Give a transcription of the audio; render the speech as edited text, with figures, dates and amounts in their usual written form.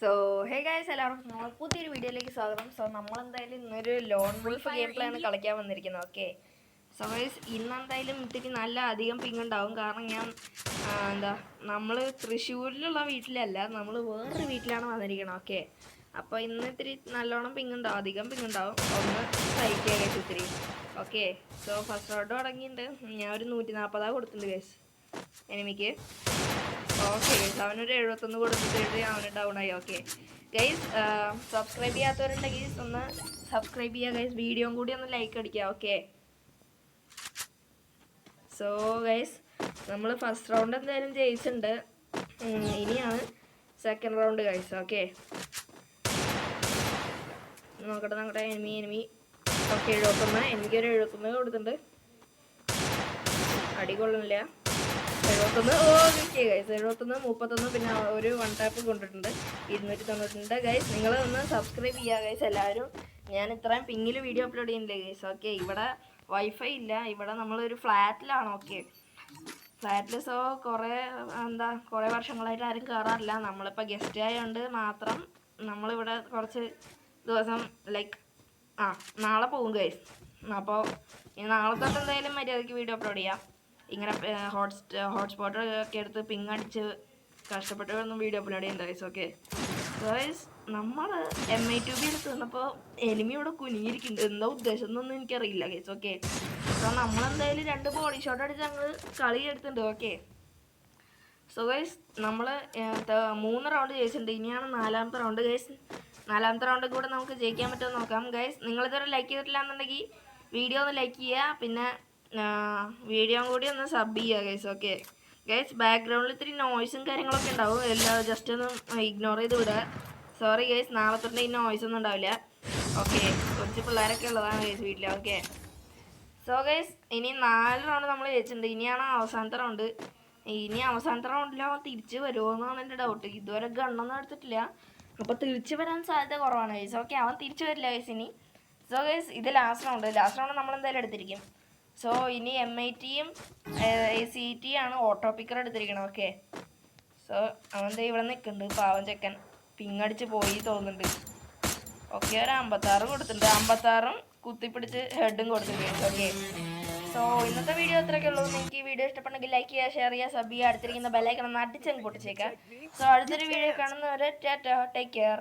So hey guys, എല്ലാവർക്കും നമ്മൾ പുതിയൊരു വീഡിയോയിലേക്ക് സ്വാഗതം. സോ നമ്മളെന്തായാലും ഇന്നൊരു ലോൺ വുൾഫ് ഗെയിം പ്ലേ ആണ് കളിക്കാൻ വന്നിരിക്കുന്നത്. ഓക്കെ, സോ ഗൈസ് ഇന്നെന്തായാലും ഇത്തിരി നല്ല അധികം പിങ് ഉണ്ടാവും. കാരണം ഞാൻ നമ്മൾ തൃശ്ശൂരിലുള്ള വീട്ടിലല്ല, നമ്മൾ വേറൊരു വീട്ടിലാണ് വന്നിരിക്കുന്നത്. ഓക്കെ, അപ്പോൾ ഇന്ന് ഇത്തിരി നല്ലോണം പിങ് ഉണ്ടാവും, അധികം പിങ് ഉണ്ടാവും. ഒന്ന് സഹിക്കുക ഗൈസ് ഇത്തിരി. ഓക്കെ, സോ ഫസ്റ്റ് റൗണ്ട് തുടങ്ങിയിട്ടുണ്ട്. ഞാൻ ഒരു 140 കൊടുത്തിട്ടുണ്ട് ഗൈസ് എനിമിക്ക്. ഓക്കെ ഗൈസ്, അവനൊരു 71 കൊടുത്തിട്ട് അവന് ഡൗൺ ആയി. ഓക്കെ ഗൈസ്, സബ്സ്ക്രൈബ് ചെയ്യാത്തവരുണ്ടെങ്കിൽ ഒന്ന് സബ്സ്ക്രൈബ് ചെയ്യുക ഗൈസ്. വീഡിയോയും കൂടി ഒന്ന് ലൈക്ക് അടിക്കുക. ഓക്കെ, സോ ഗൈസ് നമ്മൾ ഫസ്റ്റ് റൗണ്ട് എന്തായാലും ജയിച്ചിട്ടുണ്ട്. ഇനിയാണ് സെക്കൻഡ് റൗണ്ട് ഗൈസ്. ഓക്കെ, നോക്കട്ടെ എനിമി. ഓക്കെ, 71. എനിക്കൊരു 71 കൊടുത്തിട്ടുണ്ട്. അടികൊള്ളുന്നില്ല. 71. ഓക്കെ ഗൈസ്, 71, 31, പിന്നെ ഒരു 1 ടാപ്പ് കൊണ്ടിട്ടുണ്ട്. 292 ഗൈസ്. നിങ്ങൾ ഒന്ന് സബ്സ്ക്രൈബ് ചെയ്യുക ഗൈസ് എല്ലാവരും. ഞാൻ ഇത്രയും പിങ്ങിൽ വീഡിയോ അപ്ലോഡ് ചെയ്യുന്നില്ല ഗൈസ്. ഓക്കെ, ഇവിടെ വൈഫൈ ഇല്ല, ഇവിടെ നമ്മളൊരു ഫ്ലാറ്റിലാണ്. ഓക്കെ, ഫ്ലാറ്റിൽ. സോ കുറേ വർഷങ്ങളായിട്ട് ആരും കയറാറില്ല. നമ്മളിപ്പോൾ ഗസ്റ്റ് ആയതുകൊണ്ട് മാത്രം നമ്മളിവിടെ കുറച്ച് ദിവസം നാളെ പോകും ഗൈസ്. അപ്പോൾ നാളെ തൊട്ട് എന്തായാലും മര്യാദയ്ക്ക് വീഡിയോ അപ്ലോഡ് ചെയ്യാം. ഇങ്ങനെ ഹോട്ട്സ്പോട്ട് ഒക്കെ എടുത്ത് പിങ് അടിച്ച് കഷ്ടപ്പെട്ടൊന്നും വീഡിയോ അപ്ലോഡ് ചെയ്യണ്ട ഗൈസ്. ഓക്കെ ഗൈസ്, നമ്മൾ MI2B എടുത്ത് വന്നപ്പോൾ എനിമി ഇവിടെ കുനിയിരിക്കുന്നുണ്ട്. എന്താ ഉദ്ദേശം എന്നൊന്നും എനിക്കറിയില്ല ഗൈസ്. ഓക്കെ, അപ്പോൾ നമ്മളെന്തായാലും 2 ബോഡി ഷോട്ട് അടിച്ച് ഞങ്ങൾ കളി എടുത്തിട്ടുണ്ട്. ഓക്കെ, സോ ഗൈസ് നമ്മൾ 3 റൗണ്ട് ജയിച്ചിട്ടുണ്ട്. ഇനിയാണ് 4ാമത്തെ റൗണ്ട് ഗൈസ്. 4ാമത്തെ റൗണ്ടിൽ കൂടെ നമുക്ക് ജയിക്കാൻ പറ്റുമോ നോക്കാം ഗൈസ്. നിങ്ങളിതുവരെ ലൈക്ക് ചെയ്തിട്ടില്ല എന്നുണ്ടെങ്കിൽ വീഡിയോ ഒന്ന് ലൈക്ക് ചെയ്യുക, പിന്നെ വീഡിയോ കൂടി ഒന്ന് സബ് ചെയ്യുക ഗൈസ്. ഓക്കെ ഗൈസ്, ബാക്ക്ഗ്രൗണ്ടിൽ ഇത്തിരി നോയ്സും കാര്യങ്ങളൊക്കെ ഉണ്ടാവും. എല്ലാം ജസ്റ്റ് ഒന്ന് ഇഗ്നോർ ചെയ്ത് വിടുക. സോറി ഗൈസ്, നാളെ തൊട്ട് ഈ നോയ്സ് ഒന്നും ഉണ്ടാവില്ല. ഓക്കെ, കുറച്ച് പിള്ളേരൊക്കെ ഉള്ളതാണ് ഗൈസ് വീട്ടിൽ. ഓക്കെ, സോ ഗൈസ് ഇനി 4 റൗണ്ട് നമ്മൾ ജയിച്ചിട്ടുണ്ട്. ഇനിയാണ് അവസാനത്തെ റൗണ്ട്. ഇനി അവസാനത്തെ റൗണ്ടിൽ അവൻ തിരിച്ച് വരുമോ എന്നാണ് എൻ്റെ ഡൗട്ട്. ഇതുവരെ ഗണ്ണൊന്നും എടുത്തിട്ടില്ല, അപ്പോൾ തിരിച്ച് വരാൻ സാധ്യത കുറവാണ് ഗൈസ്. ഓക്കെ, അവൻ തിരിച്ച് വരില്ല ഗൈസ് ഇനി. സോ ഗൈസ് ഇത് ലാസ്റ്റ് റൗണ്ട് നമ്മളെന്തായാലും എടുത്തിരിക്കും. സോ ഇനി MITയും CT ആണ് ഓട്ടോ പിക്കർ എടുത്തിരിക്കണം. ഓക്കെ, സോ അവൻ ഇവിടെ നിൽക്കുന്നുണ്ട്, പാവം ചെക്കൻ. പിങ്ങടിച്ച് പോയി തോന്നുന്നുണ്ട്. ഓക്കെ, ഒരു 56 കൊടുത്തിട്ടുണ്ട്. 56ഉം കുത്തിപ്പിടിച്ച് ഹെഡും കൊടുത്തിട്ടുണ്ട്. ഓക്കെ, സോ ഇന്നത്തെ വീഡിയോ അത്രയൊക്കെ ഉള്ളൂ. നിങ്ങൾക്ക് ഈ വീഡിയോ ഇഷ്ടപ്പെട്ടെങ്കിൽ ലൈക്ക് ചെയ്യുക, ഷെയർ ചെയ്യുക, സബ് ചെയ്യുക, അടുത്തിരിക്കുന്ന ബെല്ലൈക്കൺ ഒന്ന് അടിച്ചങ്ങ് പൊട്ടിച്ചേക്കാം. സോ അടുത്തൊരു വീഡിയോ കാണുന്നവരെ ടാറ്റാ, ടേക്ക് കെയർ.